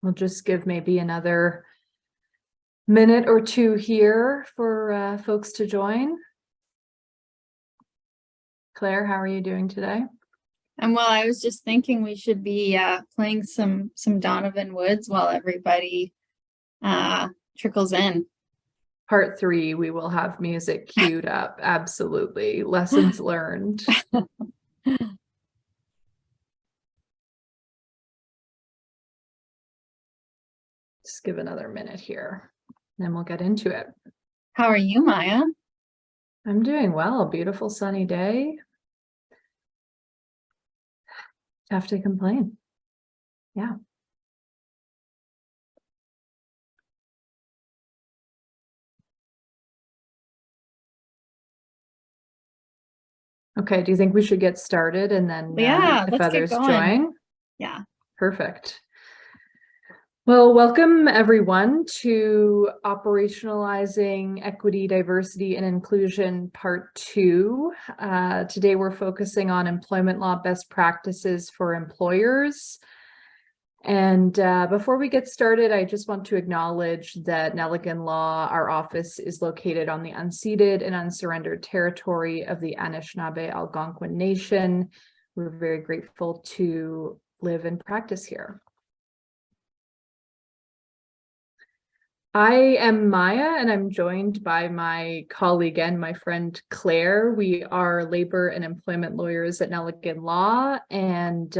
We'll just give maybe another minute or two here for folks to join. Claire, how are you doing today? And well, I was just thinking we should be playing some Donovan Woods while everybody trickles in. Part 3, we will have music queued up. Absolutely. Lessons learned. Just give another minute here, then we'll get into it. How are you, Maya? I'm doing well. Beautiful sunny day. Tough to complain. Yeah. Okay, do you think we should get started and then Yeah, if let's others get going. join? Yeah. Perfect. Well, welcome everyone to Operationalizing Equity, Diversity, and Inclusion Part 2. Today we're focusing on employment law best practices for employers. And before we get started, I just want to acknowledge that Nelligan Law, our office, is located on the unceded and unsurrendered territory of the Anishinaabe Algonquin Nation. We're very grateful to live and practice here. I am Maya, and I'm joined by my colleague and my friend Claire. We are labor and employment lawyers at Nelligan Law, and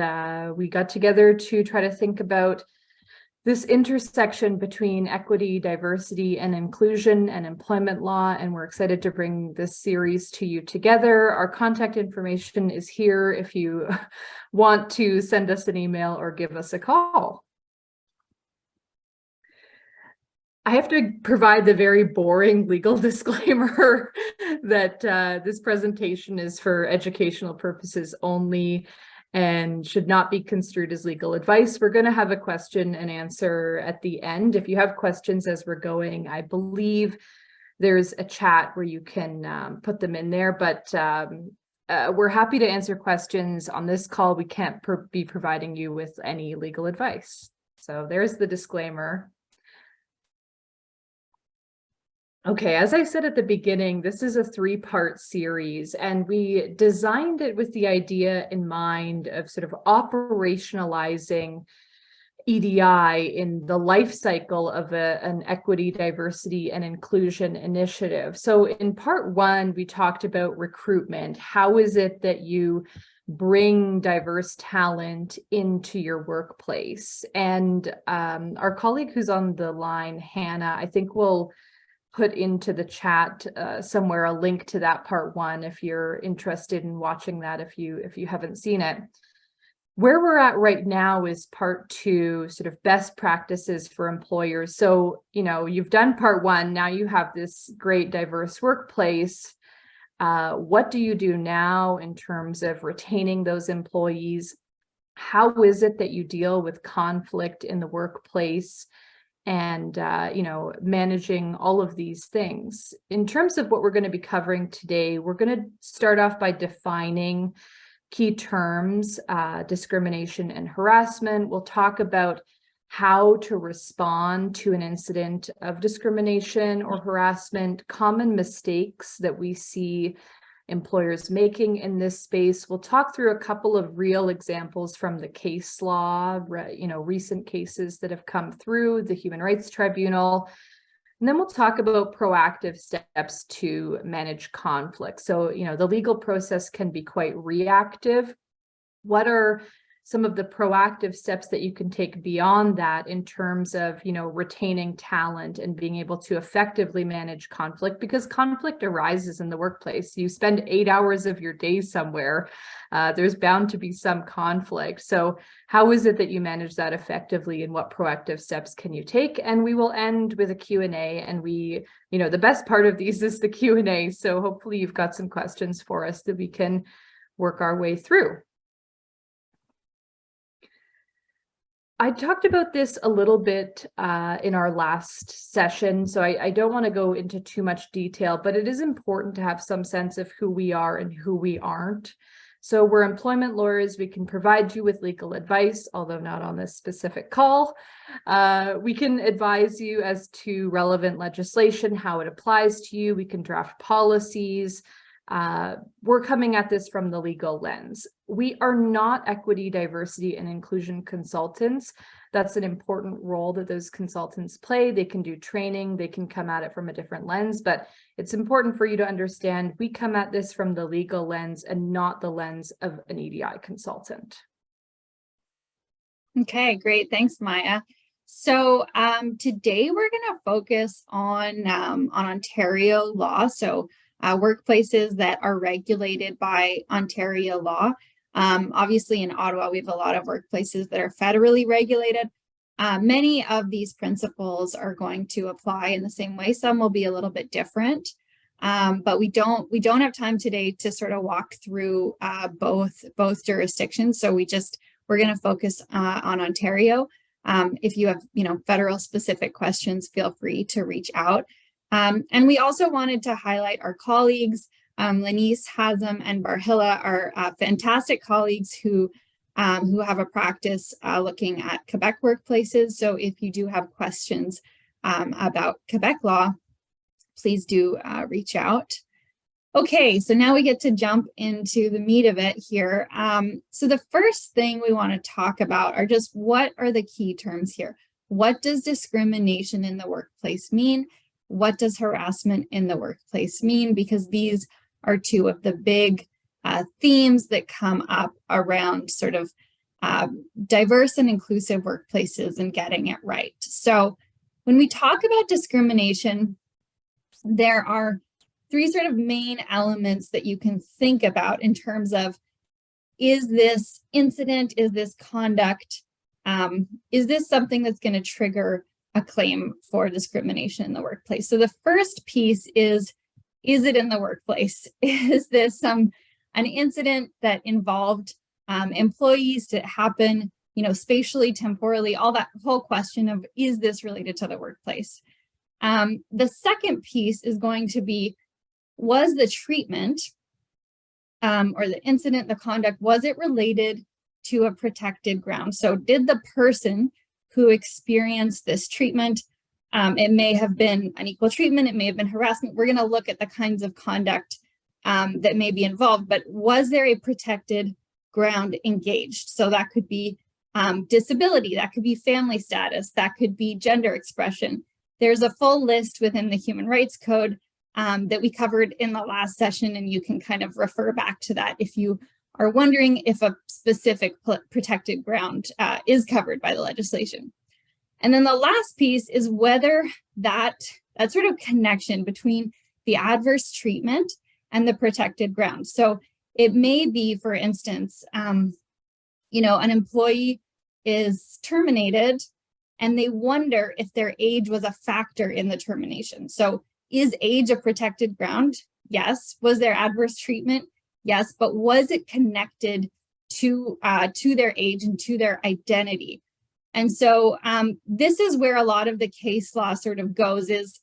we got together to try to think about this intersection between equity, diversity, and inclusion and employment law, and we're excited to bring this series to you together. Our contact information is here if you want to send us an email or give us a call. I have to provide the very boring legal disclaimer that this presentation is for educational purposes only and should not be construed as legal advice. We're going to have a question and answer at the end. If you have questions as we're going, I believe there's a chat where you can put them in there, but we're happy to answer questions on this call. We can't be providing you with any legal advice. So there's the disclaimer. Okay, as I said at the beginning, this is a 3-part series, and we designed it with the idea in mind of sort of operationalizing EDI in the life cycle of an equity, diversity, and inclusion initiative. So in part 1, we talked about recruitment. How is it that you bring diverse talent into your workplace? And our colleague who's on the line, Hannah, I think will put into the chat somewhere a link to that part 1 if you're interested in watching that, if you haven't seen it. Where we're at right now is part 2, sort of best practices for employers. So, you know, you've done part 1, now you have this great diverse workplace. What do you do now in terms of retaining those employees? How is it that you deal with conflict in the workplace? And, you know, managing all of these things. In terms of what we're going to be covering today, we're going to start off by defining key terms, discrimination and harassment. We'll talk about how to respond to an incident of discrimination or harassment, common mistakes that we see employers making in this space. We'll talk through a couple of real examples from the case law, you know, recent cases that have come through the Human Rights Tribunal. And then we'll talk about proactive steps to manage conflict. So, you know, the legal process can be quite reactive. What are some of the proactive steps that you can take beyond that in terms of, you know, retaining talent and being able to effectively manage conflict? Because conflict arises in the workplace. You spend 8 hours of your day somewhere. There's bound to be some conflict. So how is it that you manage that effectively, and what proactive steps can you take? And we will end with a Q&A, and we, you know, the best part of these is the Q&A. So hopefully you've got some questions for us that we can work our way through. I talked about this a little bit in our last session, so I don't want to go into too much detail, but it is important to have some sense of who we are and who we aren't. So we're employment lawyers. We can provide you with legal advice, although not on this specific call. We can advise you as to relevant legislation, how it applies to you. We can draft policies. We're coming at this from the legal lens. We are not equity, diversity, and inclusion consultants. That's an important role that those consultants play. They can do training, they can come at it from a different lens, but it's important for you to understand we come at this from the legal lens and not the lens of an EDI consultant. Okay, great. Thanks, Maya. So today we're going to focus on Ontario law. So workplaces that are regulated by Ontario law. Obviously in Ottawa, we have a lot of workplaces that are federally regulated. Many of these principles are going to apply in the same way. Some will be a little bit different, but we don't have time today to sort of walk through both jurisdictions. So we're going to focus on Ontario. If you have federal specific questions, feel free to reach out. And we also wanted to highlight our colleagues. Lanice, Hazem, and Barhila are fantastic colleagues who have a practice looking at Quebec workplaces. So if you do have questions about Quebec law, please do reach out. Okay, so now we get to jump into the meat of it here. So the first thing we want to talk about are just what are the key terms here? What does discrimination in the workplace mean? What does harassment in the workplace mean? Because these are two of the big themes that come up around sort of diverse and inclusive workplaces and getting it right. So when we talk about discrimination, there are three sort of main elements that you can think about in terms of, is this incident, is this conduct, is this something that's going to trigger a claim for discrimination in the workplace? So the first piece is it in the workplace? Is this an incident that involved employees? Did it happen, spatially, temporally, all that whole question of, is this related to the workplace? The second piece is going to be, was the treatment or the incident, the conduct, was it related to a protected ground? So did the person who experienced this treatment, it may have been unequal treatment, it may have been harassment. We're going to look at the kinds of conduct that may be involved, but was there a protected ground engaged? So that could be disability, that could be family status, that could be gender expression. There's a full list within the Human Rights Code that we covered in the last session, and you can kind of refer back to that if you are wondering if a specific protected ground is covered by the legislation. And then the last piece is whether that sort of connection between the adverse treatment and the protected ground. So it may be, for instance, an employee is terminated and they wonder if their age was a factor in the termination. So is age a protected ground? Yes. Was there adverse treatment? Yes. But was it connected to their age and to their identity? And so this is where a lot of the case law sort of goes is,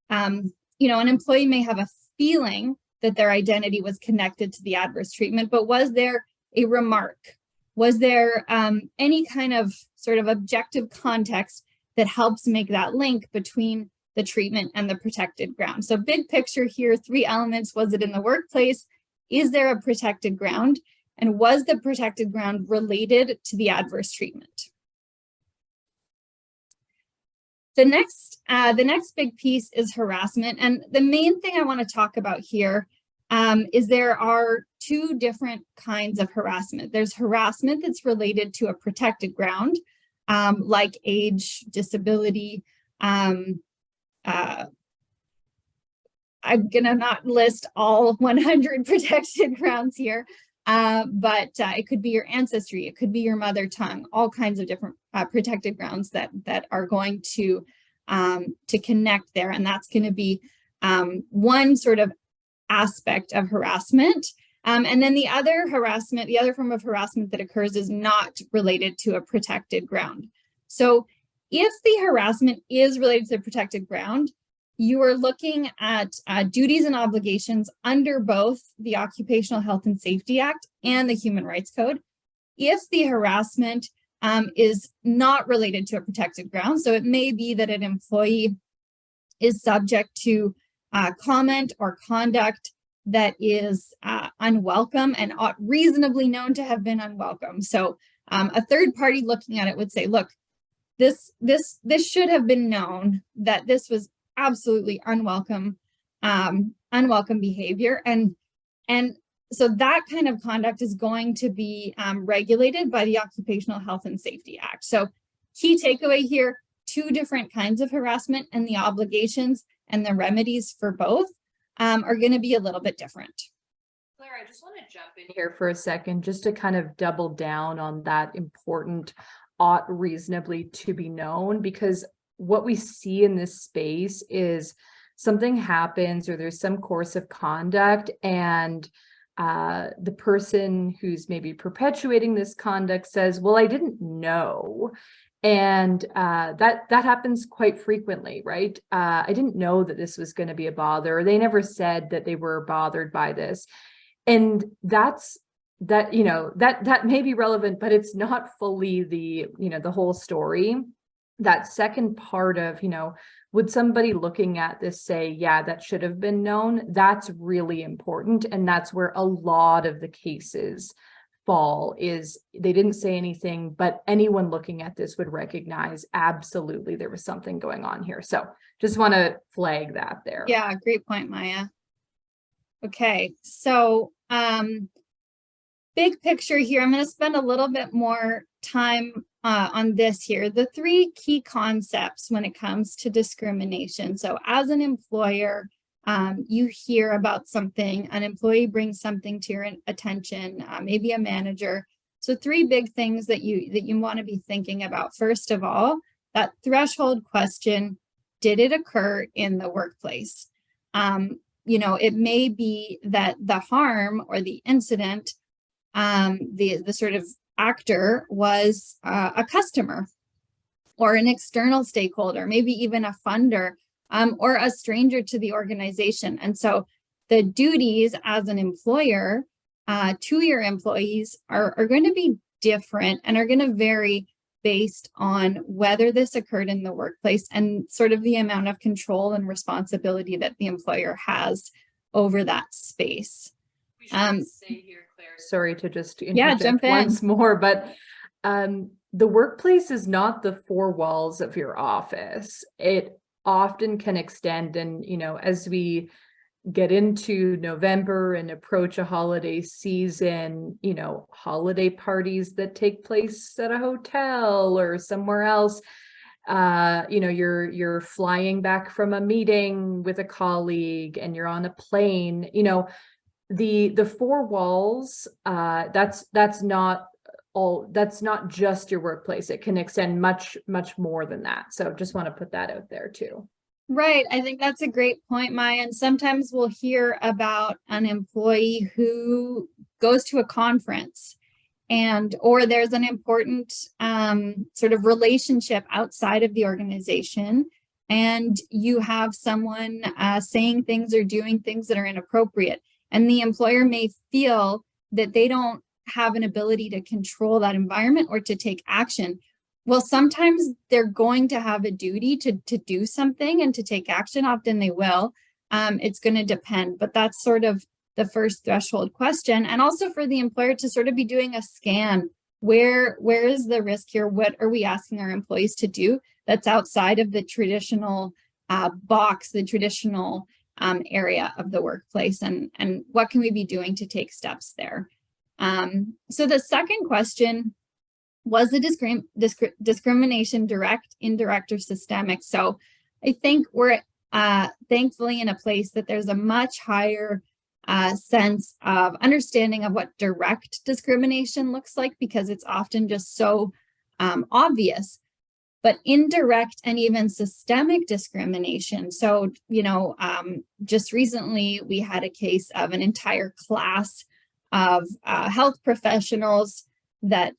an employee may have a feeling that their identity was connected to the adverse treatment, but was there a remark? Was there any kind of sort of objective context that helps make that link between the treatment and the protected ground? So big picture here, three elements. Was it in the workplace? Is there a protected ground? And was the protected ground related to the adverse treatment? The next big piece is harassment. And the main thing I want to talk about here is there are two different kinds of harassment. There's harassment that's related to a protected ground, like age, disability. I'm going to not list all 100 protected grounds here, but it could be your ancestry, it could be your mother tongue, all kinds of different protected grounds that are going to connect there. And that's going to be one sort of aspect of harassment. And then the other form of harassment that occurs is not related to a protected ground. So if the harassment is related to the protected ground, you are looking at duties and obligations under both the Occupational Health and Safety Act and the Human Rights Code. If the harassment is not related to a protected ground, so it may be that an employee is subject to comment or conduct that is unwelcome and ought reasonably known to have been unwelcome. So a third party looking at it would say, look, this should have been known that this was absolutely unwelcome behavior, and so that kind of conduct is going to be regulated by the Occupational Health and Safety Act. So key takeaway here, two different kinds of harassment, and the obligations and the remedies for both are going to be a little bit different. Claire, I just want to jump in here for a second, just to kind of double down on that important ought reasonably to be known, because what we see in this space is something happens or there's some course of conduct, and the person who's maybe perpetuating this conduct says, well, I didn't know. And that happens quite frequently, right? I didn't know that this was going to be a bother. They never said that they were bothered by this. And that may be relevant, but it's not fully the whole story. That second part of, would somebody looking at this say, yeah, that should have been known? That's really important. And that's where a lot of the cases fall, is they didn't say anything, but anyone looking at this would recognize absolutely there was something going on here. So just want to flag that there. Yeah, great point, Maya. Okay, so big picture here, I'm going to spend a little bit more time on this here. The three key concepts when it comes to discrimination. So as an employer, you hear about something, an employee brings something to your attention, maybe a manager. So three big things that you want to be thinking about. First of all, that threshold question, did it occur in the workplace? It may be that the harm or the incident, the sort of actor was a customer or an external stakeholder, maybe even a funder, or a stranger to the organization. And so the duties as an employer to your employees are going to be different and are going to vary based on whether this occurred in the workplace and sort of the amount of control and responsibility that the employer has over that space. We should say here, Claire, sorry to just interject jump in once more, but the workplace is not the four walls of your office. It often can extend, and as we get into November and approach a holiday season, holiday parties that take place at a hotel or somewhere else, you're flying back from a meeting with a colleague and you're on a plane, the four walls, that's not just your workplace. It can extend much, much more than that. So just want to put that out there too. Right. I think that's a great point, Maya. And sometimes we'll hear about an employee who goes to a conference or there's an important sort of relationship outside of the organization, and you have someone saying things or doing things that are inappropriate. And the employer may feel that they don't have an ability to control that environment or to take action. Well, sometimes they're going to have a duty to do something and to take action. Often they will. It's going to depend, but that's sort of the first threshold question. And also for the employer to sort of be doing a scan. Where is the risk here? What are we asking our employees to do that's outside of the traditional box, the traditional area of the workplace, and what can we be doing to take steps there? So the second question, was the discrimination direct, indirect, or systemic? So I think we're thankfully in a place that there's a much higher sense of understanding of what direct discrimination looks like, because it's often just so obvious. But indirect and even systemic discrimination. So, just recently we had a case of an entire class of health professionals that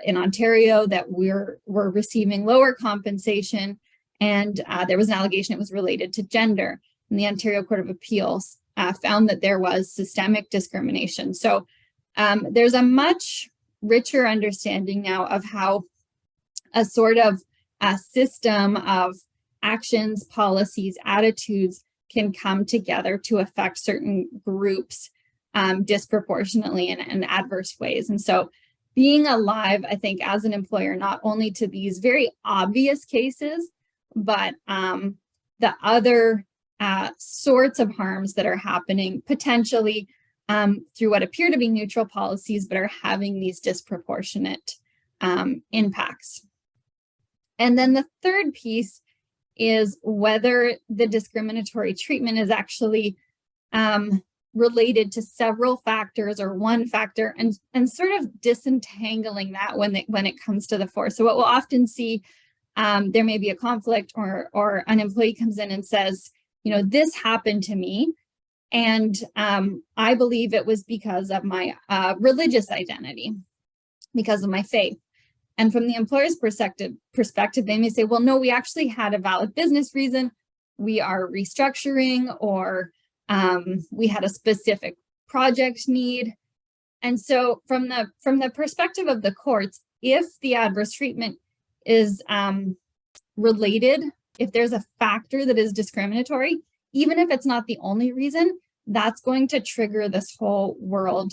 in Ontario that were receiving lower compensation, and there was an allegation it was related to gender. And the Ontario Court of Appeals found that there was systemic discrimination. So There's a much richer understanding now of how a sort of a system of actions, policies, attitudes can come together to affect certain groups disproportionately in adverse ways. And so being alive, I think, as an employer, not only to these very obvious cases, but the other sorts of harms that are happening potentially through what appear to be neutral policies, but are having these disproportionate impacts. And then the third piece is whether the discriminatory treatment is actually related to several factors or one factor, and sort of disentangling that when it comes to the fore. So what we'll often see, there may be a conflict, or an employee comes in and says, this happened to me, and I believe it was because of my religious identity, because of my faith. And from the employer's perspective, they may say, well, no, we actually had a valid business reason. We are restructuring, or we had a specific project need. And so from the perspective of the courts, if the adverse treatment is related, if there's a factor that is discriminatory, even if it's not the only reason, that's going to trigger this whole world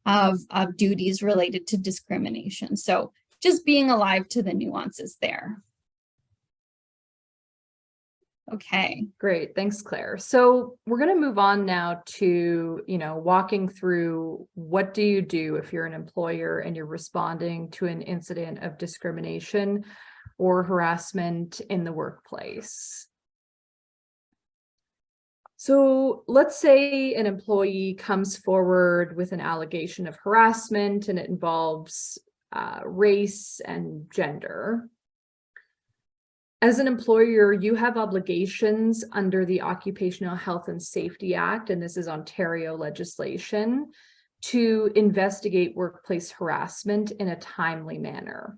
of duties related to discrimination. So just being alive to the nuances there. Okay. Great. Thanks, Claire. So we're going to move on now to, walking through what do you do if you're an employer and you're responding to an incident of discrimination or harassment in the workplace. So let's say an employee comes forward with an allegation of harassment and it involves race and gender. As an employer, you have obligations under the Occupational Health and Safety Act, and this is Ontario legislation, to investigate workplace harassment in a timely manner.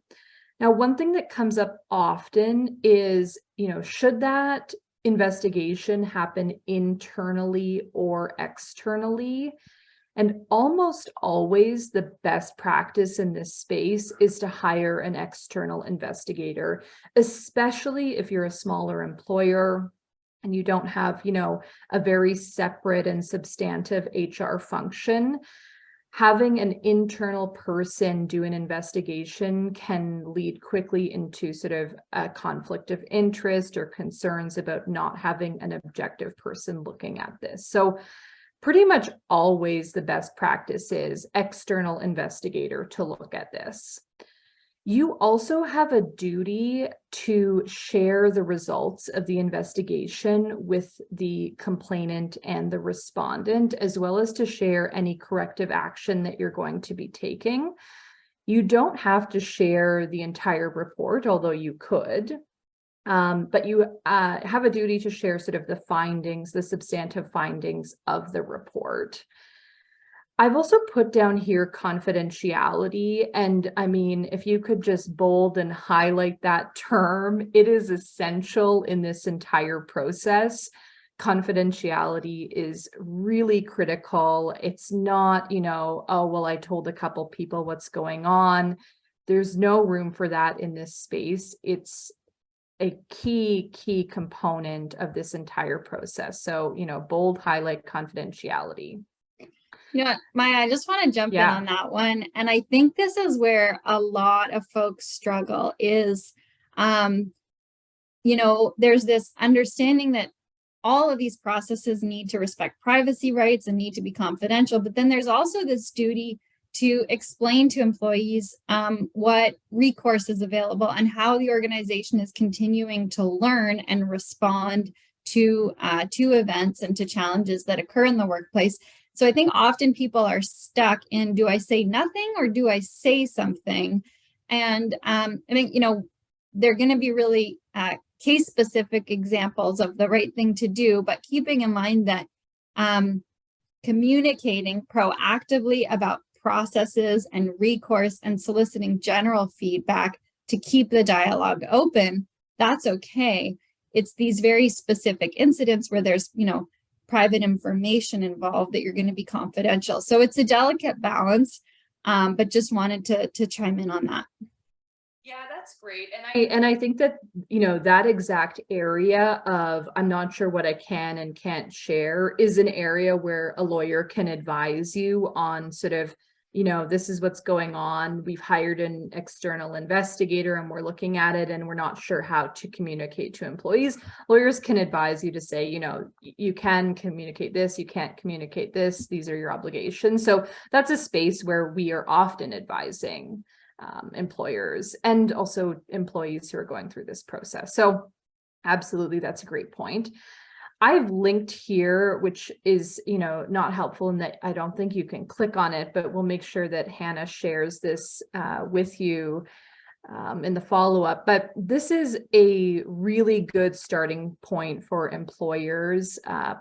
Now, one thing that comes up often is, should that investigation happen internally or externally? And almost always the best practice in this space is to hire an external investigator, especially if you're a smaller employer and you don't have, a very separate and substantive HR function. Having an internal person do an investigation can lead quickly into sort of a conflict of interest or concerns about not having an objective person looking at this. So pretty much always the best practice is external investigator to look at this. You also have a duty to share the results of the investigation with the complainant and the respondent, as well as to share any corrective action that you're going to be taking. You don't have to share the entire report, although you could. But you have a duty to share sort of the findings, the substantive findings of the report. I've also put down here confidentiality, and I mean, if you could just bold and highlight that term, it is essential in this entire process. Confidentiality is really critical. It's not, oh, well, I told a couple people what's going on. There's no room for that in this space. It's a key component of this entire process. So, bold, highlight confidentiality. Maya, I just want to jump in on that one. And I think this is where a lot of folks struggle is, there's this understanding that all of these processes need to respect privacy rights and need to be confidential. But then there's also this duty to explain to employees what recourse is available and how the organization is continuing to learn and respond to events and to challenges that occur in the workplace. So I think often people are stuck in, do I say nothing or do I say something? And I think, they're going to be really case-specific examples of the right thing to do, but keeping in mind that communicating proactively about processes and recourse and soliciting general feedback to keep the dialogue open, that's okay. It's these very specific incidents where there's, private information involved that you're going to be confidential. So it's a delicate balance. but just wanted to chime in on that. Yeah, that's great. And I think that, that exact area of I'm not sure what I can and can't share is an area where a lawyer can advise you on sort of, this is what's going on. We've hired an external investigator and we're looking at it and we're not sure how to communicate to employees. Lawyers can advise you to say, you can communicate this, you can't communicate this, these are your obligations. So that's a space where we are often advising employers and also employees who are going through this process. So absolutely, that's a great point. I've linked here, which is, not helpful in that I don't think you can click on it, but we'll make sure that Hannah shares this with you in the follow-up. But this is a really good starting point for employers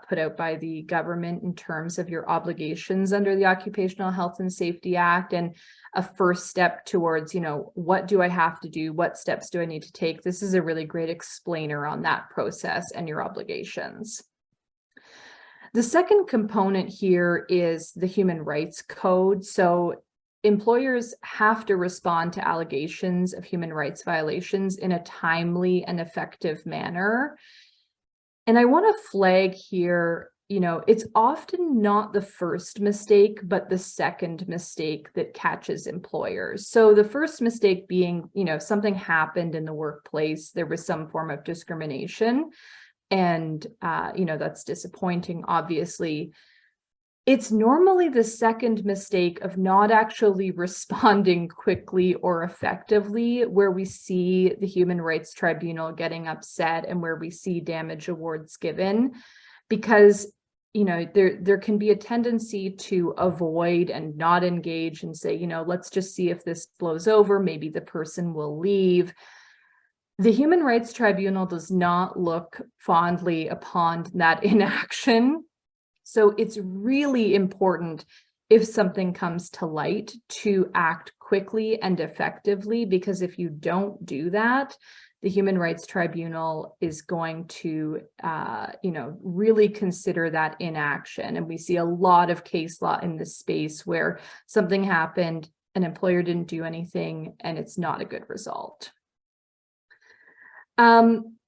put out by the government in terms of your obligations under the Occupational Health and Safety Act, and a first step towards, what do I have to do? What steps do I need to take? This is a really great explainer on that process and your obligations. The second component here is the Human Rights Code. So employers have to respond to allegations of human rights violations in a timely and effective manner. And I want to flag here, it's often not the first mistake, but the second mistake that catches employers. So the first mistake being, something happened in the workplace, there was some form of discrimination, and, that's disappointing, obviously. It's normally the second mistake of not actually responding quickly or effectively where we see the Human Rights Tribunal getting upset and where we see damage awards given, because there can be a tendency to avoid and not engage and say, let's just see if this blows over, maybe the person will leave. The Human Rights Tribunal does not look fondly upon that inaction. So it's really important, if something comes to light, to act quickly and effectively, because if you don't do that, the Human Rights Tribunal is going to, really consider that inaction. And we see a lot of case law in this space where something happened, an employer didn't do anything, and it's not a good result.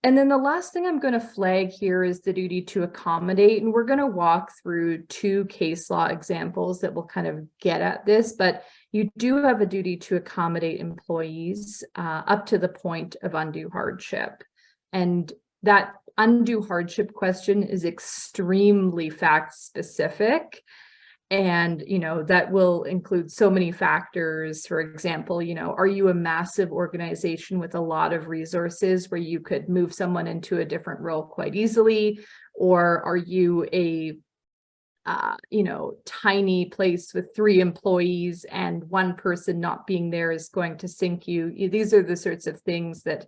And then the last thing I'm going to flag here is the duty to accommodate. And we're going to walk through two case law examples that will kind of get at this, but you do have a duty to accommodate employees up to the point of undue hardship. And that undue hardship question is extremely fact specific. And, that will include so many factors. For example, are you a massive organization with a lot of resources where you could move someone into a different role quite easily? Or are you a, tiny place with 3 employees and one person not being there is going to sink you? These are the sorts of things that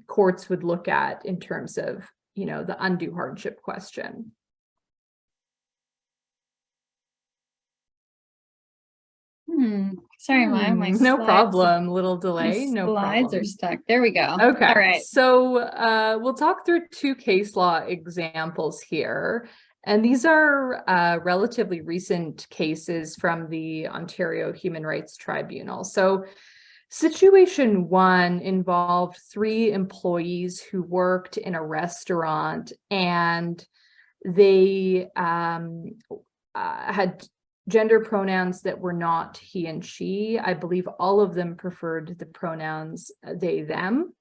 courts would look at in terms of, the undue hardship question. Sorry, my no slides, problem. Little delay. my No slides problem. are stuck. There we go. Okay. All right. So we'll talk through 2 case law examples here. And these are relatively recent cases from the Ontario Human Rights Tribunal. So situation 1 involved 3 employees who worked in a restaurant, and they had gender pronouns that were not he and she. I believe all of them preferred the pronouns they, them.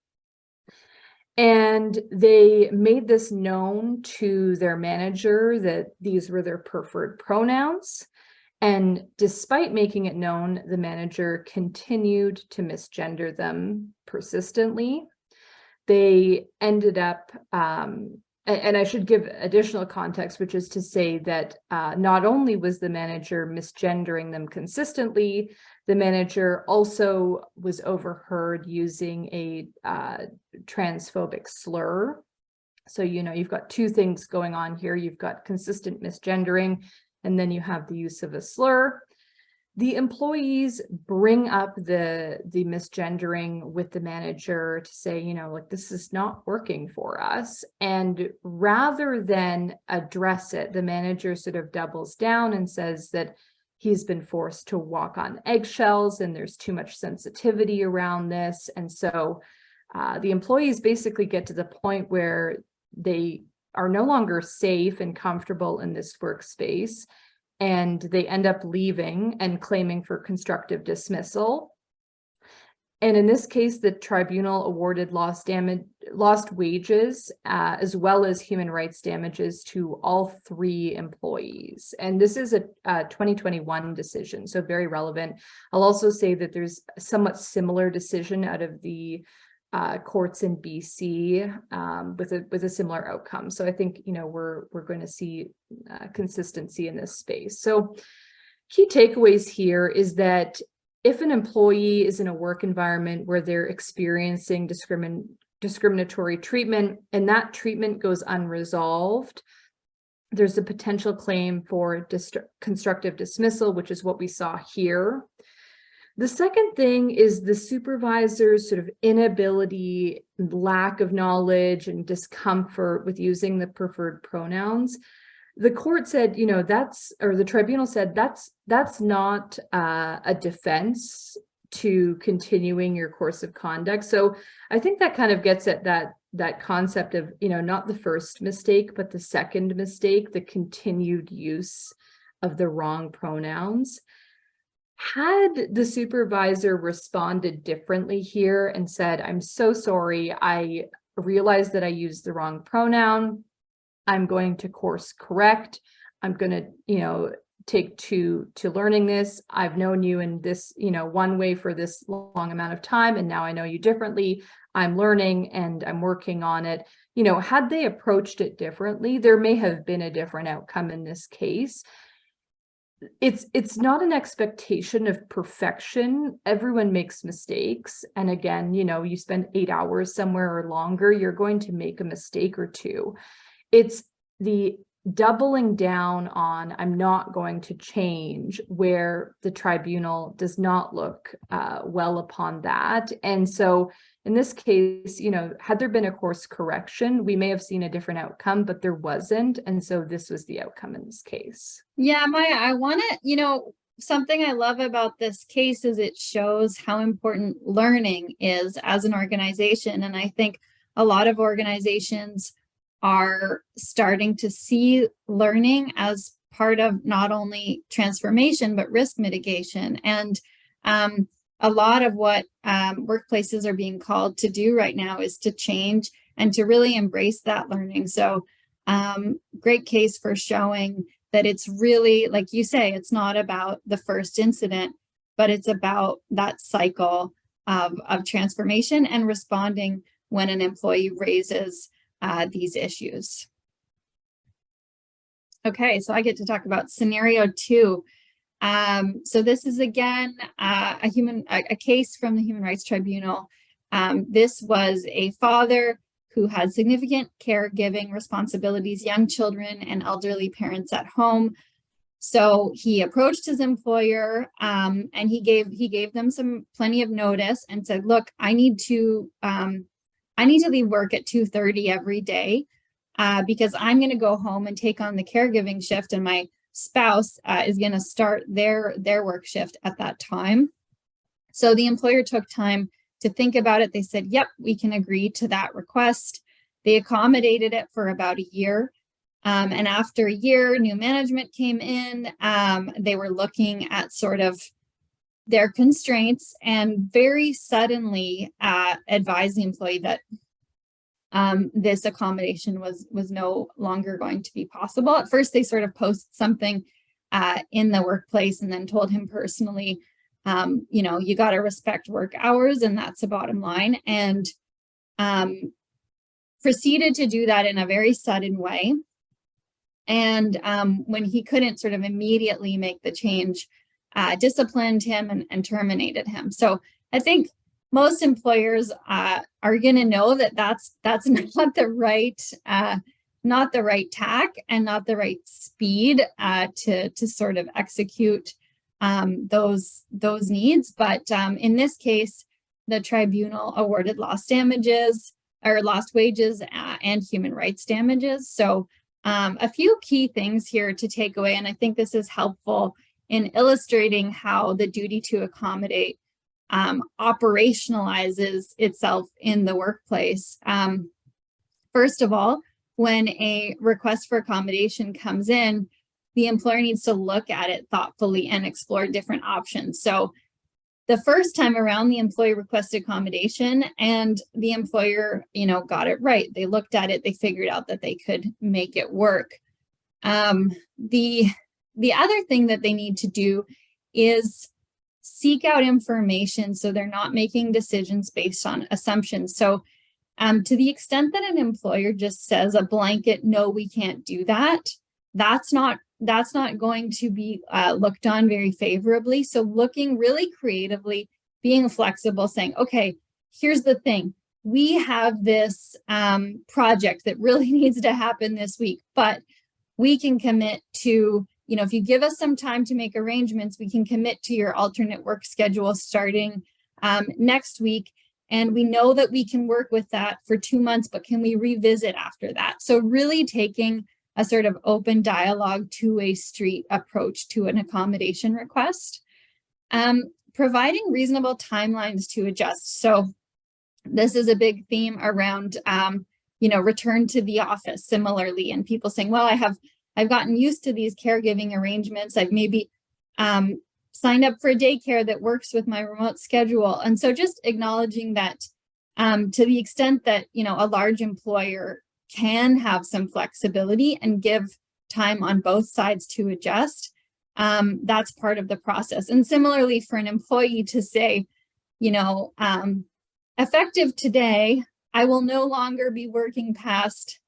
And they made this known to their manager that these were their preferred pronouns. And despite making it known, the manager continued to misgender them persistently. They ended up, and I should give additional context, which is to say that not only was the manager misgendering them consistently, the manager also was overheard using a transphobic slur. So, you've got 2 things going on here. You've got consistent misgendering, and then you have the use of a slur. The employees bring up the misgendering with the manager to say, this is not working for us. And rather than address it, the manager sort of doubles down and says that he's been forced to walk on eggshells and there's too much sensitivity around this. And so the employees basically get to the point where they are no longer safe and comfortable in this workspace, and they end up leaving and claiming for constructive dismissal. And in this case, the tribunal awarded lost wages, as well as human rights damages to all 3 employees. And this is a 2021 decision, so very relevant. I'll also say that there's a somewhat similar decision out of the courts in BC with a similar outcome. So I think, you know, we're going to see consistency in this space. So key takeaways here is that if an employee is in a work environment where they're experiencing discriminatory treatment and that treatment goes unresolved, there's a potential claim for constructive dismissal, which is what we saw here. The second thing is the supervisor's sort of inability, lack of knowledge, and discomfort with using the preferred pronouns. The court said, you know, the tribunal said that's not a defense to continuing your course of conduct. So I think that kind of gets at that concept of, you know, not the first mistake, but the second mistake, the continued use of the wrong pronouns. Had the supervisor responded differently here and said, I'm so sorry, I realized that I used the wrong pronoun, I'm going to course correct, I'm going to, you know, take to learning this, I've known you in this, you know, one way for this long amount of time, and now I know you differently, I'm learning and I'm working on it. You know, had they approached it differently, there may have been a different outcome in this case. It's not an expectation of perfection. Everyone makes mistakes. And again, you know, you spend 8 hours somewhere or longer, you're going to make a mistake or two. It's the doubling down on I'm not going to change where the tribunal does not look well upon that. And so in this case, you know, had there been a course correction, we may have seen a different outcome, but there wasn't. And so this was the outcome in this case. Yeah, Maya, I want to, you know, something I love about this case is it shows how important learning is as an organization. And I think a lot of organizations are starting to see learning as part of not only transformation, but risk mitigation. And a lot of what workplaces are being called to do right now is to change and to really embrace that learning. So great case for showing that it's really, like you say, it's not about the first incident, but it's about that cycle of transformation and responding when an employee raises these issues. Okay, so I get to talk about scenario 2. So this is again a case from the Human Rights Tribunal. This was a father who had significant caregiving responsibilities, young children and elderly parents at home. So he approached his employer and he gave them plenty of notice and said, look, I need to leave work at 2:30 every day because I'm going to go home and take on the caregiving shift, and my spouse is going to start their work shift at that time. So the employer took time to think about it. They said, yep, we can agree to that request. They accommodated it for about a year. And after a year, new management came in. They were looking at sort of their constraints and very suddenly advised the employee that this accommodation was no longer going to be possible. At first, they sort of posted something in the workplace and then told him personally, you know, you got to respect work hours, and that's the bottom line. And proceeded to do that in a very sudden way. And when he couldn't sort of immediately make the change, disciplined him and terminated him. So I think most employers are going to know that that's not the right tack and not the right speed to sort of execute those needs. But in this case, the tribunal awarded lost wages and human rights damages. So a few key things here to take away, and I think this is helpful in illustrating how the duty to accommodate operationalizes itself in the workplace. First of all, when a request for accommodation comes in, the employer needs to look at it thoughtfully and explore different options. So the first time around, the employee requested accommodation and the employer, got it right. They looked at it, they figured out that they could make it work. The other thing that they need to do is seek out information so they're not making decisions based on assumptions. So to the extent that an employer just says a blanket, no, we can't do that, that's not going to be looked on very favorably. So looking really creatively, being flexible, saying, okay, here's the thing. We have this project that really needs to happen this week, but we can commit to, if you give us some time to make arrangements, we can commit to your alternate work schedule starting next week. And we know that we can work with that for 2 months, but can we revisit after that? So really taking a sort of open dialogue, two-way street approach to an accommodation request. Providing reasonable timelines to adjust. So this is a big theme around, return to the office similarly, and people saying, well, I've gotten used to these caregiving arrangements. I've maybe signed up for a daycare that works with my remote schedule. And so just acknowledging that to the extent that, a large employer can have some flexibility and give time on both sides to adjust, that's part of the process. And similarly for an employee to say, effective today, I will no longer be working past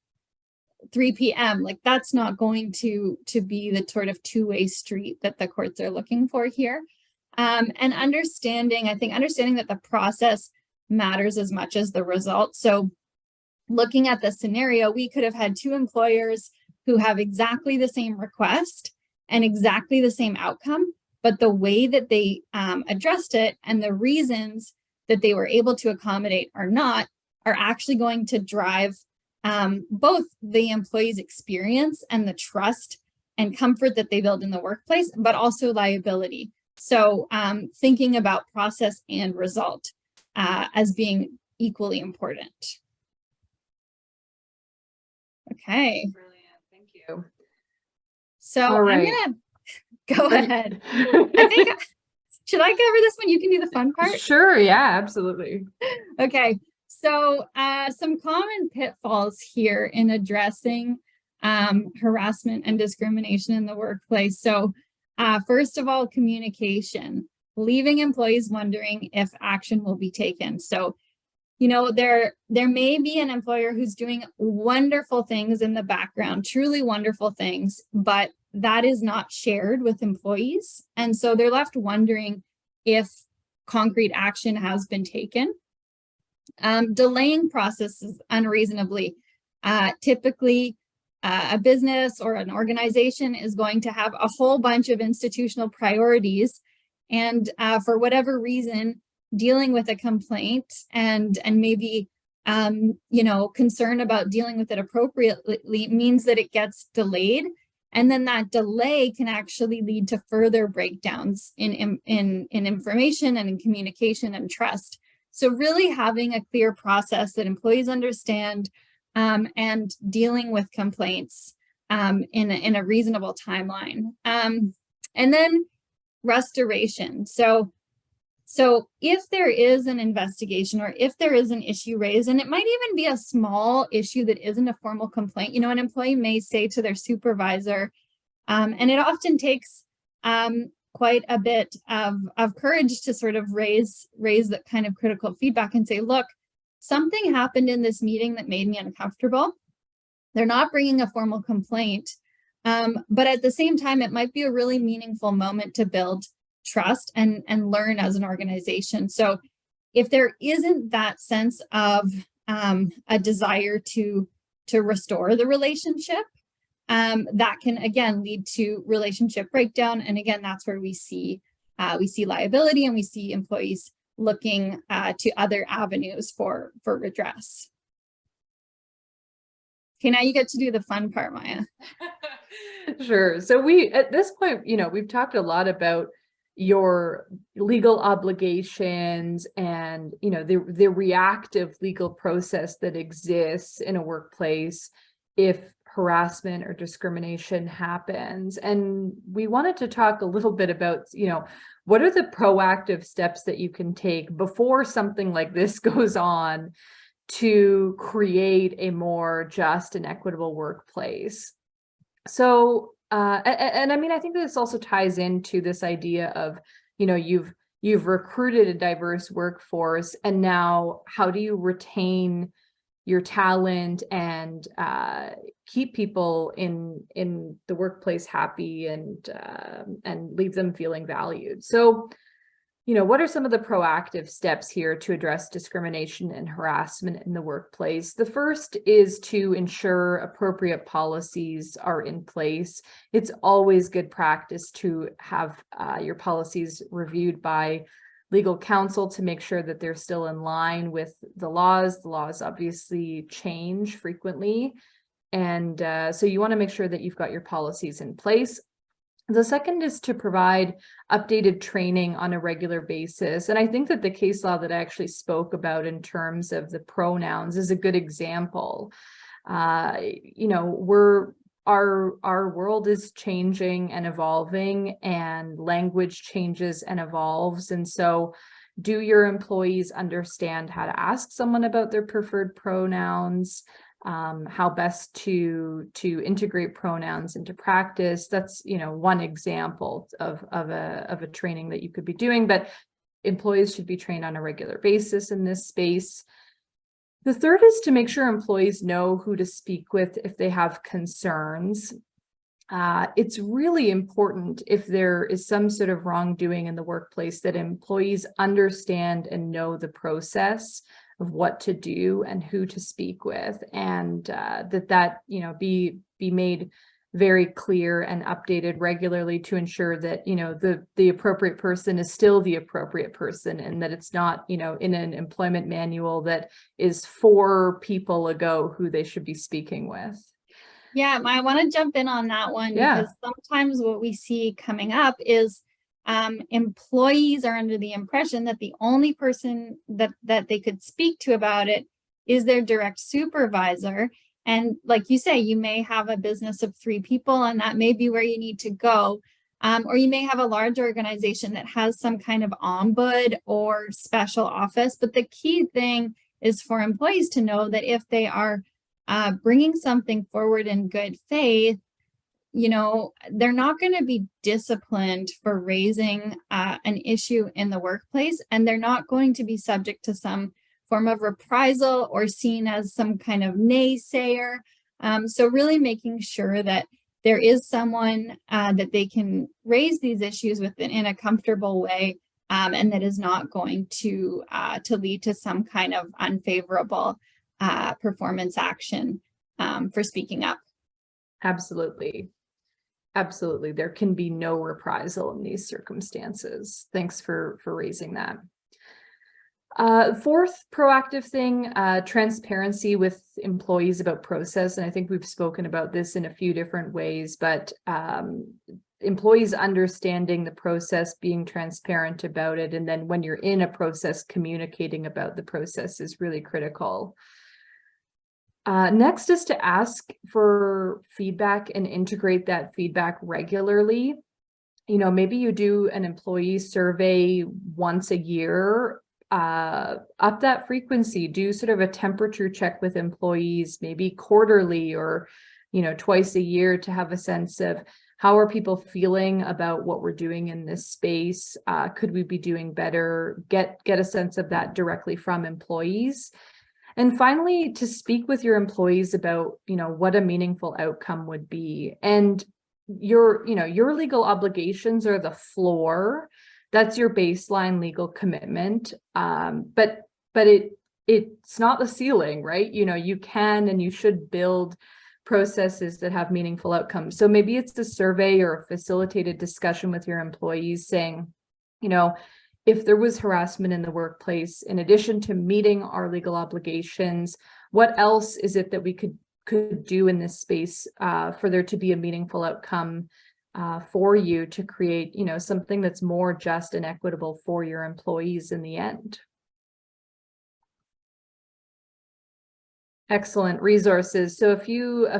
3 p.m. Like that's not going to be the sort of two-way street that the courts are looking for here. And understanding that the process matters as much as the result. So looking at the scenario, we could have had 2 employers who have exactly the same request and exactly the same outcome, but the way that they addressed it and the reasons that they were able to accommodate or not are actually going to drive both the employee's experience and the trust and comfort that they build in the workplace, but also liability. So thinking about process and result as being equally important. Okay. Brilliant. Thank you. So All right. I'm gonna go ahead. I think, should I cover this one? You can do the fun part. Sure. Yeah, absolutely. Okay. So some common pitfalls here in addressing harassment and discrimination in the workplace. So first of all, communication, leaving employees wondering if action will be taken. So there may be an employer who's doing wonderful things in the background, truly wonderful things, but that is not shared with employees. And so they're left wondering if concrete action has been taken. Delaying processes unreasonably. Typically, a business or an organization is going to have a whole bunch of institutional priorities. And for whatever reason, dealing with a complaint and maybe concern about dealing with it appropriately means that it gets delayed, and then that delay can actually lead to further breakdowns in information and in communication and trust. So really having a clear process that employees understand and dealing with complaints in a reasonable timeline, and then restoration. So if there is an investigation or if there is an issue raised, and it might even be a small issue that isn't a formal complaint, an employee may say to their supervisor, and it often takes quite a bit of courage to sort of raise that kind of critical feedback and say, look, something happened in this meeting that made me uncomfortable. They're not bringing a formal complaint, but at the same time, it might be a really meaningful moment to build trust and learn as an organization. So if there isn't that sense of a desire to restore the relationship, that can again lead to relationship breakdown. And again, that's where we see liability, and we see employees looking to other avenues for redress. Okay, now you get to do the fun part, Maya. Sure. So at this point, we've talked a lot about your legal obligations and, the reactive legal process that exists in a workplace if harassment or discrimination happens. And we wanted to talk a little bit about, what are the proactive steps that you can take before something like this goes on to create a more just and equitable workplace. So, and I mean, I think this also ties into this idea of, you've recruited a diverse workforce, and now how do you retain your talent and keep people in the workplace happy and leave them feeling valued? So, what are some of the proactive steps here to address discrimination and harassment in the workplace? The first is to ensure appropriate policies are in place. It's always good practice to have your policies reviewed by legal counsel to make sure that they're still in line with the laws. The laws obviously change frequently. And so you want to make sure that you've got your policies in place. The second is to provide updated training on a regular basis. And I think that the case law that I actually spoke about in terms of the pronouns is a good example. Our world is changing and evolving, and language changes and evolves. And so do your employees understand how to ask someone about their preferred pronouns? How best to integrate pronouns into practice? That's one example of a training that you could be doing, but employees should be trained on a regular basis in this space. The third is to make sure employees know who to speak with if they have concerns. It's really important, if there is some sort of wrongdoing in the workplace, that employees understand and know the process of what to do and who to speak with, and that be made very clear and updated regularly to ensure that the appropriate person is still the appropriate person, and that it's not in an employment manual that is 4 people ago who they should be speaking with. Yeah, I want to jump in on that one, because sometimes what we see coming up is employees are under the impression that the only person that they could speak to about it is their direct supervisor. And like you say, you may have a business of 3 people, and that may be where you need to go. Or you may have a large organization that has some kind of ombud or special office. But the key thing is for employees to know that if they are bringing something forward in good faith, they're not going to be disciplined for raising an issue in the workplace, and they're not going to be subject to some form of reprisal or seen as some kind of naysayer. So really making sure that there is someone that they can raise these issues with in a comfortable way, and that is not going to lead to some kind of unfavorable performance action for speaking up. Absolutely. Absolutely. There can be no reprisal in these circumstances. Thanks for raising that. Fourth proactive thing, transparency with employees about process. And I think we've spoken about this in a few different ways, but employees understanding the process, being transparent about it, and then when you're in a process, communicating about the process is really critical. Next is to ask for feedback and integrate that feedback regularly. Maybe you do an employee survey once a year, up that frequency, do sort of a temperature check with employees, maybe quarterly or, twice a year, to have a sense of how are people feeling about what we're doing in this space. Could we be doing better? Get a sense of that directly from employees. And finally, to speak with your employees about, what a meaningful outcome would be. And your legal obligations are the floor. That's your baseline legal commitment. But it's not the ceiling, right? You can and you should build processes that have meaningful outcomes. So maybe it's a survey or a facilitated discussion with your employees saying, if there was harassment in the workplace, in addition to meeting our legal obligations, what else is it that we could could do in this space for there to be a meaningful outcome for you to create, something that's more just and equitable for your employees in the end. Excellent resources. So a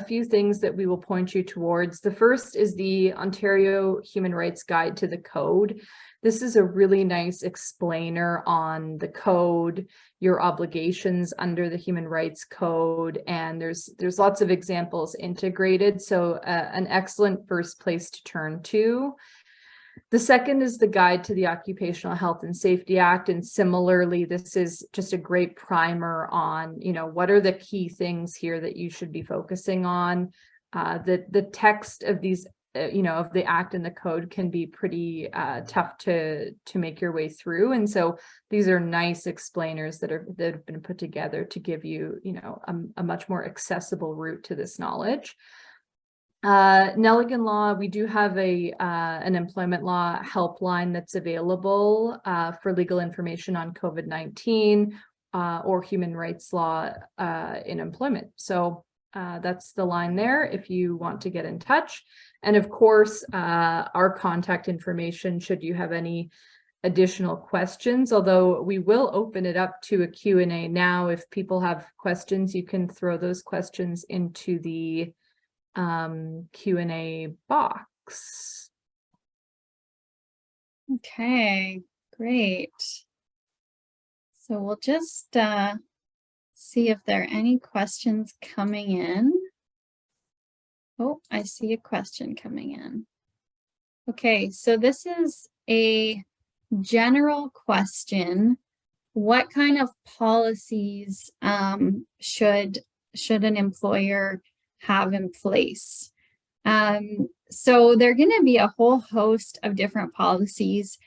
few things that we will point you towards. The first is the Ontario Human Rights Guide to the Code. This is a really nice explainer on the code, your obligations under the Human Rights Code, and there's lots of examples integrated. So an excellent first place to turn to. The second is the Guide to the Occupational Health and Safety Act. And similarly, this is just a great primer on, what are the key things here that you should be focusing on. The text of these, of the act and the code can be pretty tough to make your way through. And so these are nice explainers that have been put together to give you, a much more accessible route to this knowledge. Nelligan law, we do have an employment law helpline that's available for legal information on COVID-19 or human rights law in employment. So that's the line there if you want to get in touch. And of course, our contact information should you have any additional questions, although we will open it up to a Q&A now. If people have questions, you can throw those questions into the Q&A box. Okay, great. So we'll just see if there are any questions coming in. Oh, I see a question coming in. Okay, so this is a general question. What kind of policies should an employer have in place? So there are going to be a whole host of different policies.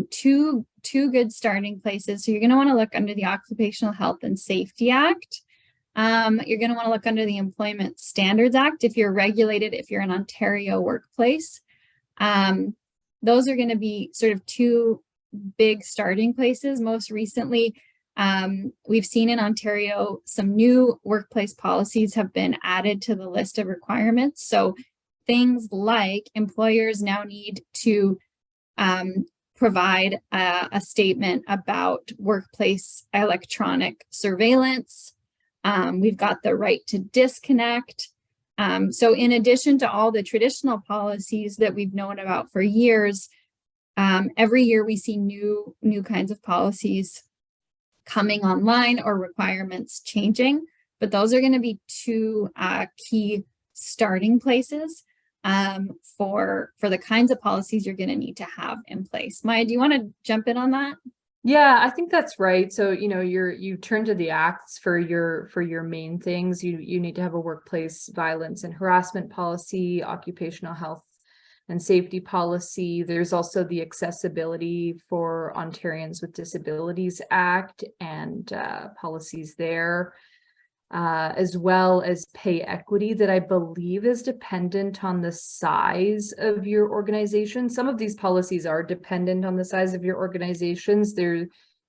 Two good starting places. So you're going to want to look under the Occupational Health and Safety Act. You're going to want to look under the Employment Standards Act if you're regulated, if you're an Ontario workplace. Those are going to be sort of two big starting places. Most recently, we've seen in Ontario some new workplace policies have been added to the list of requirements. So things like employers now need to provide a statement about workplace electronic surveillance. We've got the right to disconnect. So in addition to all the traditional policies that we've known about for years, every year we see new kinds of policies coming online or requirements changing, but those are going to be two key starting places for the kinds of policies you're going to need to have in place. Maya, do you want to jump in on that? Yeah, I think that's right. So, you turn to the acts for your main things. You need to have a workplace violence and harassment policy, occupational health and safety policy. There's also the Accessibility for Ontarians with Disabilities Act and policies there, as well as pay equity that I believe is dependent on the size of your organization. Some of these policies are dependent on the size of your organizations.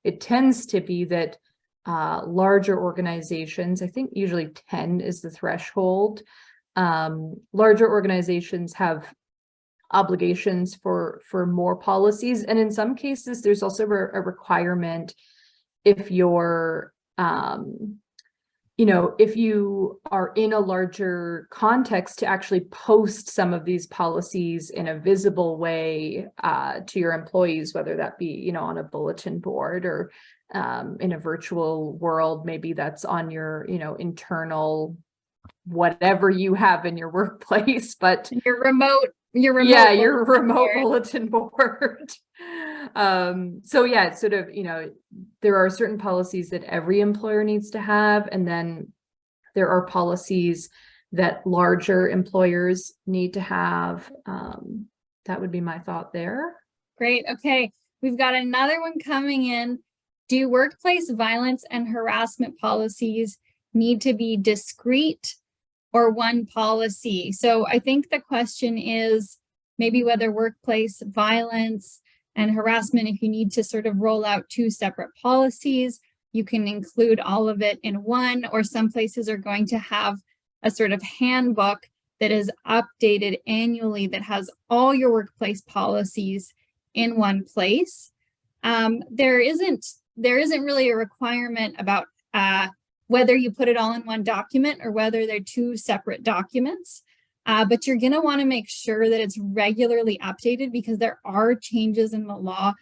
It tends to be that larger organizations, I think usually 10 is the threshold. Larger organizations have obligations for more policies, and in some cases there's also a requirement if you're if you are in a larger context to actually post some of these policies in a visible way to your employees, whether that be on a bulletin board or in a virtual world. Maybe that's on your internal whatever you have in your workplace, but your remote bulletin board. So yeah, it's sort of, there are certain policies that every employer needs to have, and then there are policies that larger employers need to have. That would be my thought there. Great. Okay, we've got another one coming in. Do workplace violence and harassment policies need to be discrete or one policy? So I think the question is maybe whether workplace violence and harassment, if you need to sort of roll out two separate policies, you can include all of it in one, or some places are going to have a sort of handbook that is updated annually that has all your workplace policies in one place. There isn't really a requirement about whether you put it all in one document or whether they're two separate documents. But you're going to want to make sure that it's regularly updated because there are changes in the law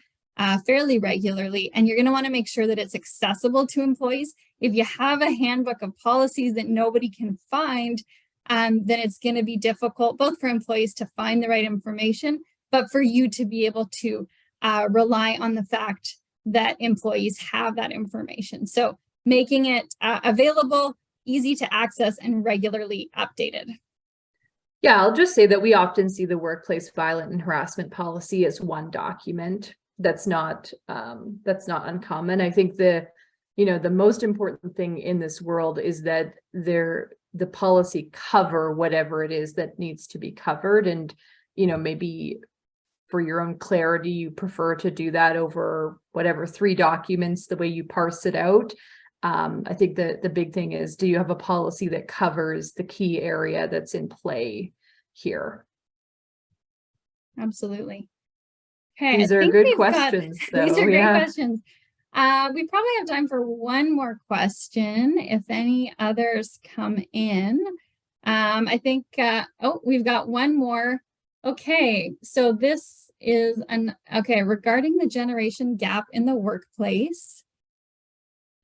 fairly regularly, and you're going to want to make sure that it's accessible to employees. If you have a handbook of policies that nobody can find, then it's going to be difficult both for employees to find the right information, but for you to be able to rely on the fact that employees have that information. So making it available, easy to access, and regularly updated. Yeah, I'll just say that we often see the workplace violence and harassment policy as one document. That's not uncommon. I think the most important thing in this world is that the policy cover whatever it is that needs to be covered, and maybe for your own clarity, you prefer to do that over whatever 3 documents, the way you parse it out. I think the big thing is, do you have a policy that covers the key area that's in play here? Absolutely. Okay, these are good questions, though. These are great questions. We probably have time for one more question if any others come in. I think, we've got one more. Okay, so this is regarding the generation gap in the workplace.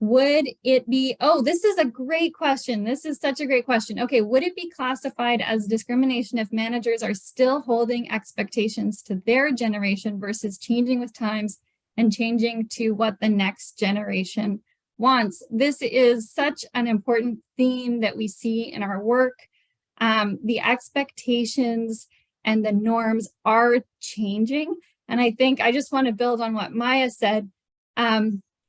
Would it be, this is a great question. This is such a great question. Okay, would it be classified as discrimination if managers are still holding expectations to their generation versus changing with times and changing to what the next generation wants? This is such an important theme that we see in our work. The expectations and the norms are changing. And I think I just want to build on what Maya said.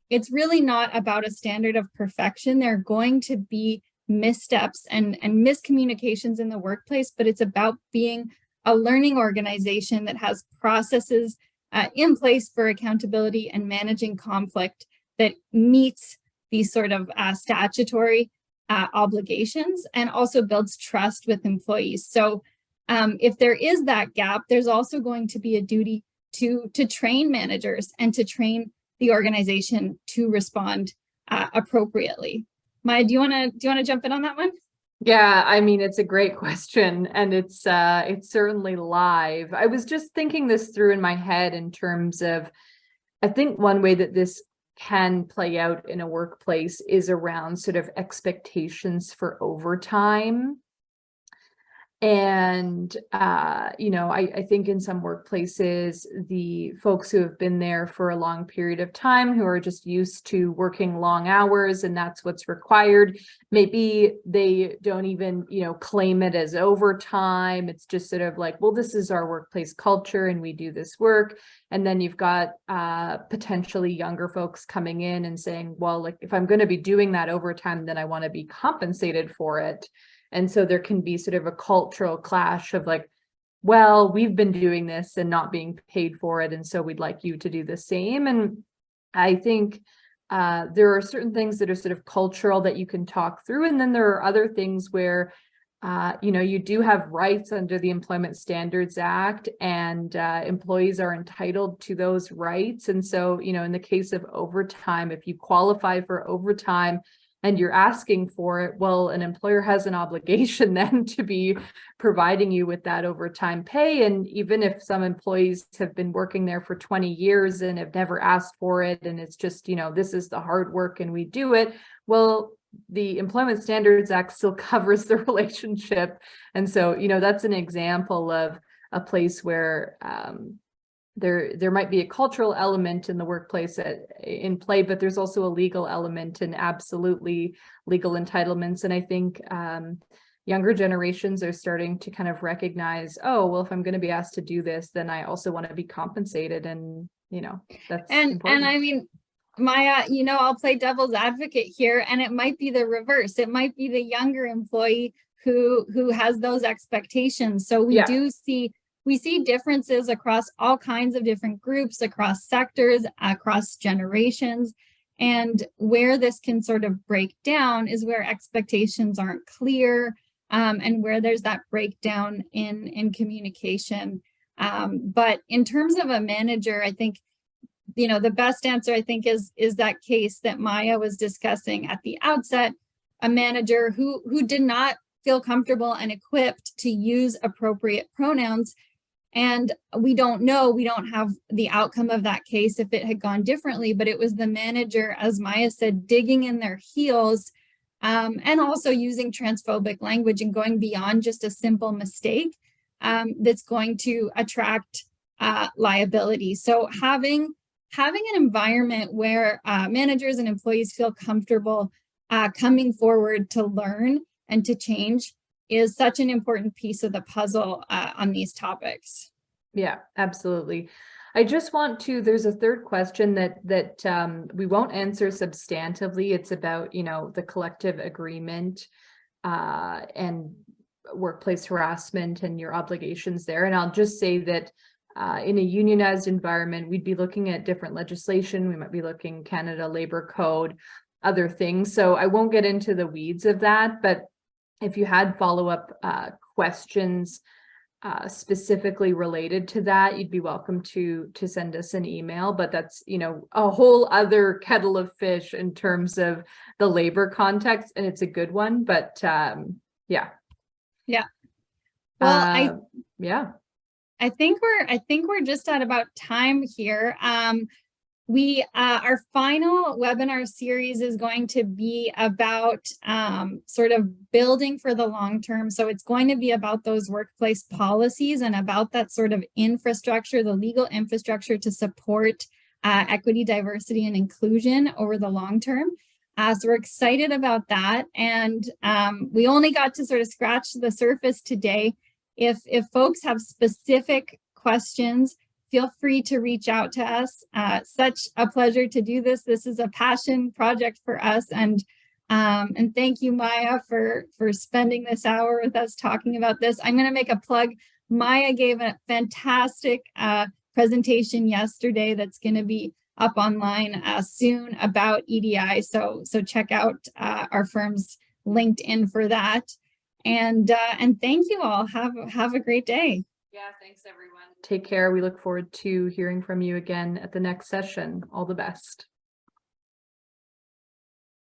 It's really not about a standard of perfection. There are going to be missteps and miscommunications in the workplace, but it's about being a learning organization that has processes in place for accountability and managing conflict that meets these sort of statutory obligations and also builds trust with employees. So if there is that gap, there's also going to be a duty to train managers and to train the organization to respond appropriately. Maya, do you want to jump in on that one? Yeah, I mean, it's a great question, and it's certainly live. I was just thinking this through in my head in terms of, I think one way that this can play out in a workplace is around sort of expectations for overtime. And, I think in some workplaces, the folks who have been there for a long period of time, who are just used to working long hours and that's what's required, maybe they don't even, claim it as overtime. It's just sort of like, well, this is our workplace culture and we do this work. And then you've got potentially younger folks coming in and saying, well, like, if I'm going to be doing that overtime, then I want to be compensated for it. And so there can be sort of a cultural clash of like, well, we've been doing this and not being paid for it, and so we'd like you to do the same. And I think there are certain things that are sort of cultural that you can talk through. And then there are other things where, you do have rights under the Employment Standards Act, and employees are entitled to those rights. And so, in the case of overtime, if you qualify for overtime, and you're asking for it, well, an employer has an obligation then to be providing you with that overtime pay. And even if some employees have been working there for 20 years and have never asked for it, and it's just, this is the hard work and we do it, well, the Employment Standards Act still covers the relationship. And so, that's an example of a place where there might be a cultural element in the workplace in play, but there's also a legal element and absolutely legal entitlements. And I think younger generations are starting to kind of recognize, oh, well, if I'm going to be asked to do this, then I also want to be compensated. And, that's important. And I mean, Maya, I'll play devil's advocate here, and it might be the reverse. It might be the younger employee who has those expectations. So we see differences across all kinds of different groups, across sectors, across generations. And where this can sort of break down is where expectations aren't clear. and where there's that breakdown in communication. But in terms of a manager, I think, the best answer, I think, is that case that Maya was discussing at the outset, a manager who did not feel comfortable and equipped to use appropriate pronouns. And we don't have the outcome of that case if it had gone differently, but it was the manager, as Maya said, digging in their heels, and also using transphobic language and going beyond just a simple mistake, that's going to attract liability. So having an environment where managers and employees feel comfortable coming forward to learn and to change is such an important piece of the puzzle on these topics. Yeah, absolutely. I just want to, there's a third question that we won't answer substantively. It's about, the collective agreement and workplace harassment and your obligations there. And I'll just say that in a unionized environment, we'd be looking at different legislation. We might be looking Canada Labor Code, other things. So I won't get into the weeds of that, but if you had follow-up questions specifically related to that, you'd be welcome to send us an email. But that's, a whole other kettle of fish in terms of the labor context, and it's a good one. But yeah. Well, yeah. I think we're just at about time here. Our final webinar series is going to be about sort of building for the long term. So it's going to be about those workplace policies and about that sort of infrastructure, the legal infrastructure to support equity, diversity, and inclusion over the long term. So we're excited about that. And we only got to sort of scratch the surface today. If folks have specific questions, feel free to reach out to us. Such a pleasure to do this. This is a passion project for us. And thank you, Maya, for spending this hour with us talking about this. I'm going to make a plug. Maya gave a fantastic presentation yesterday that's going to be up online soon about EDI. So check out our firm's LinkedIn for that. And thank you all. Have a great day. Yeah, thanks everyone. Take care. We look forward to hearing from you again at the next session. All the best.